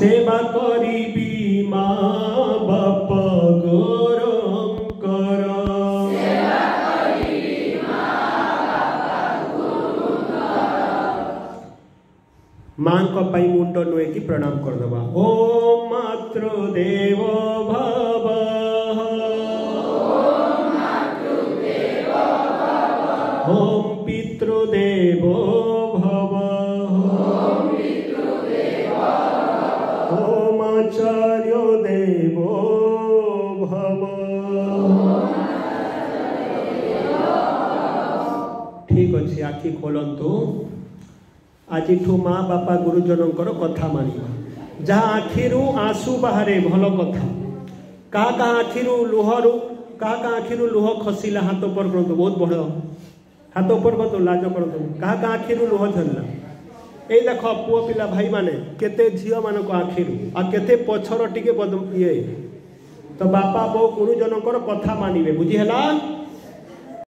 सेवा करिबी माँ बाप गोरंकर माँ को पाई मुंड नुए की प्रणाम कर दबा। ओम मातृदेव भव ओम पितृदेव भव ओम आचार्य देव भव। ठीक अच्छे आखि खोलतु। आज माँ बापा गुरुजनकर कथा मानिबा। जहाँ आखिरु आंसू बाहरे भल कथा। क्या आखिरु लुहरु क्या आखिरु लुह खसिला हाथ ऊपर करतु। बहुत बड़ हाथ ऊपर करतु लाज करतु। क्या आखिरु लुह झरला। ये देख पुओ पिला भाई माने केते झील मान आखिरु आ केते पछर टिके ये तो बापा बो गुरुजनकर कथा मानिबे। बुझी है।